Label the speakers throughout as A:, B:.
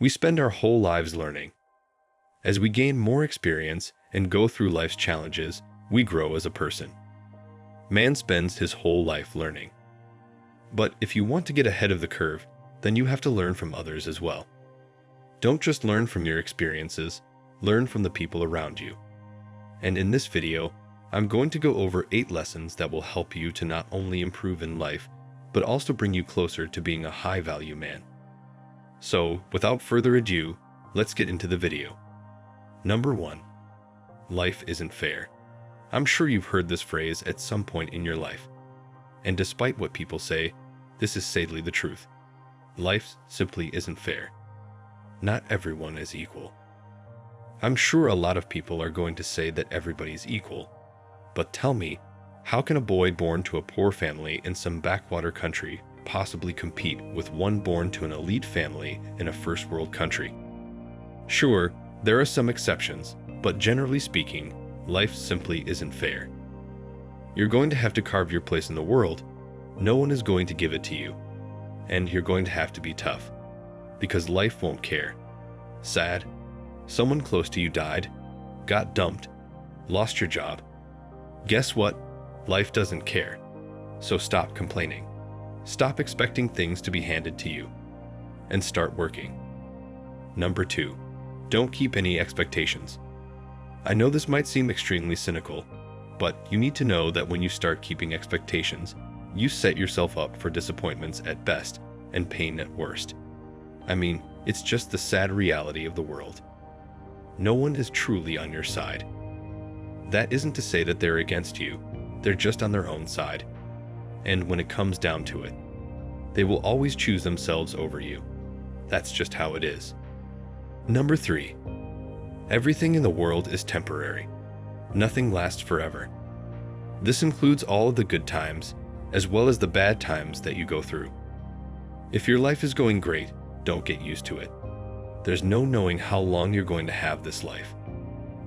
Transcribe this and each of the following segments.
A: We spend our whole lives learning. As we gain more experience and go through life's challenges, we grow as a person. Man spends his whole life learning. But if you want to get ahead of the curve, then you have to learn from others as well. Don't just learn from your experiences, learn from the people around you. And in this video, I'm going to go over 8 lessons that will help you to not only improve in life, but also bring you closer to being a high-value man. So, without further ado, let's get into the video. Number 1. Life isn't fair. I'm sure you've heard this phrase at some point in your life. And despite what people say, this is sadly the truth. Life simply isn't fair. Not everyone is equal. I'm sure a lot of people are going to say that everybody's equal. But tell me, how can a boy born to a poor family in some backwater country possibly compete with one born to an elite family in a first world country? Sure, there are some exceptions, but generally speaking, life simply isn't fair. You're going to have to carve your place in the world. No one is going to give it to you. And you're going to have to be tough, because life won't care. Sad, someone close to you died, got dumped, lost your job. Guess what? Life doesn't care. So stop complaining. Stop expecting things to be handed to you. And start working. Number 2. Don't keep any expectations. I know this might seem extremely cynical, but you need to know that when you start keeping expectations, you set yourself up for disappointments at best and pain at worst. I mean, it's just the sad reality of the world. No one is truly on your side. That isn't to say that they're against you, they're just on their own side. And when it comes down to it, they will always choose themselves over you. That's just how it is. Number 3. Everything in the world is temporary. Nothing lasts forever. This includes all of the good times, as well as the bad times that you go through. If your life is going great, don't get used to it. There's no knowing how long you're going to have this life.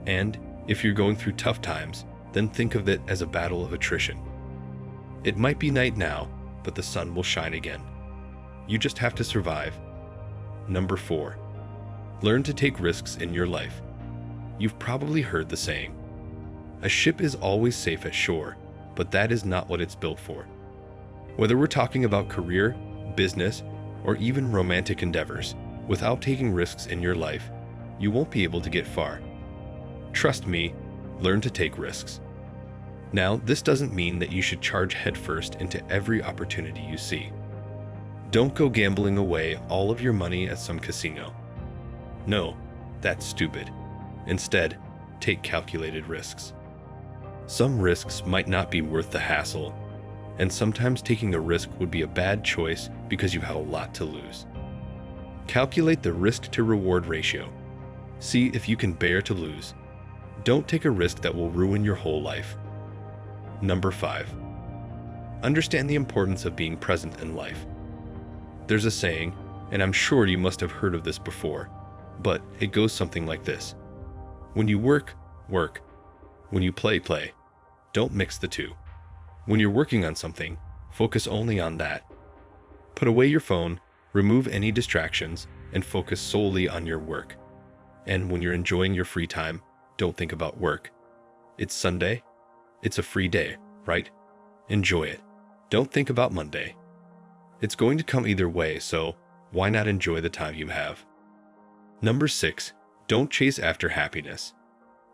A: And if you're going through tough times, then think of it as a battle of attrition. It might be night now, but the sun will shine again. You just have to survive. Number 4. Learn to take risks in your life. You've probably heard the saying, a ship is always safe at shore, but that is not what it's built for. Whether we're talking about career, business, or even romantic endeavors, without taking risks in your life, you won't be able to get far. Trust me, learn to take risks. Now, this doesn't mean that you should charge headfirst into every opportunity you see. Don't go gambling away all of your money at some casino. No, that's stupid. Instead, take calculated risks. Some risks might not be worth the hassle, and sometimes taking a risk would be a bad choice because you have a lot to lose. Calculate the risk-to-reward ratio. See if you can bear to lose. Don't take a risk that will ruin your whole life. Number 5. Understand the importance of being present in life. There's a saying, and I'm sure you must have heard of this before, but it goes something like this. When you work, work. When you play, play. Don't mix the two. When you're working on something, focus only on that. Put away your phone, remove any distractions, and focus solely on your work. And when you're enjoying your free time, don't think about work. It's Sunday. It's a free day, right? Enjoy it. Don't think about Monday. It's going to come either way, so why not enjoy the time you have? Number 6. Don't chase after happiness.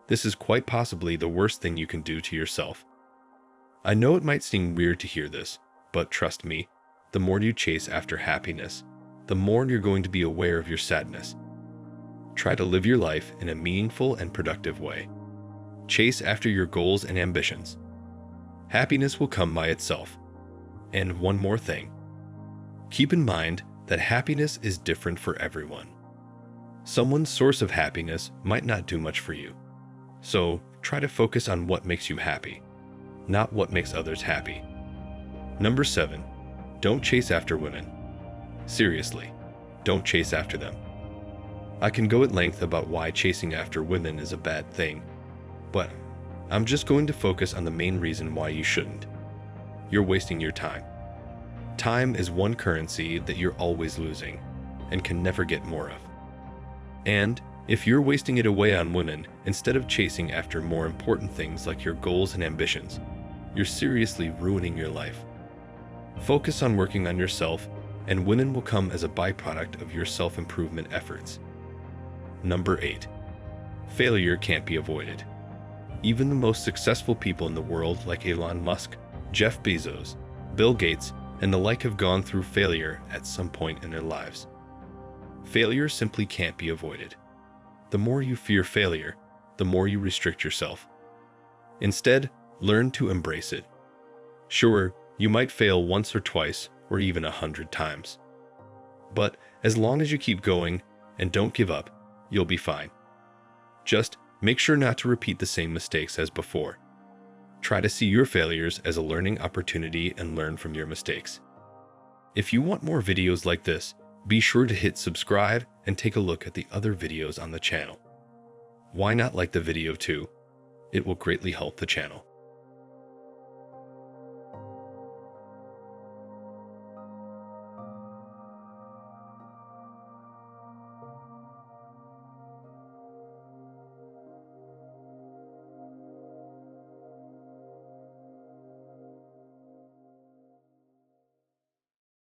A: This is quite possibly the worst thing you can do to yourself. I know it might seem weird to hear this, but trust me, the more you chase after happiness, the more you're going to be aware of your sadness. Try to live your life in a meaningful and productive way. Chase after your goals and ambitions. Happiness will come by itself. And one more thing. Keep in mind that happiness is different for everyone. Someone's source of happiness might not do much for you. So try to focus on what makes you happy, not what makes others happy. Number 7. Don't chase after women. Seriously, don't chase after them. I can go at length about why chasing after women is a bad thing, but I'm just going to focus on the main reason why you shouldn't. You're wasting your time. Time is one currency that you're always losing and can never get more of. And if you're wasting it away on women instead of chasing after more important things like your goals and ambitions, you're seriously ruining your life. Focus on working on yourself, and women will come as a byproduct of your self-improvement efforts. Number 8. Failure can't be avoided. Even the most successful people in the world like Elon Musk, Jeff Bezos, Bill Gates, and the like have gone through failure at some point in their lives. Failure simply can't be avoided. The more you fear failure, the more you restrict yourself. Instead, learn to embrace it. Sure, you might fail once or twice, or even 100 times. But as long as you keep going and don't give up, you'll be fine. Just make sure not to repeat the same mistakes as before. Try to see your failures as a learning opportunity and learn from your mistakes. If you want more videos like this, be sure to hit subscribe and take a look at the other videos on the channel. Why not like the video too? It will greatly help the channel.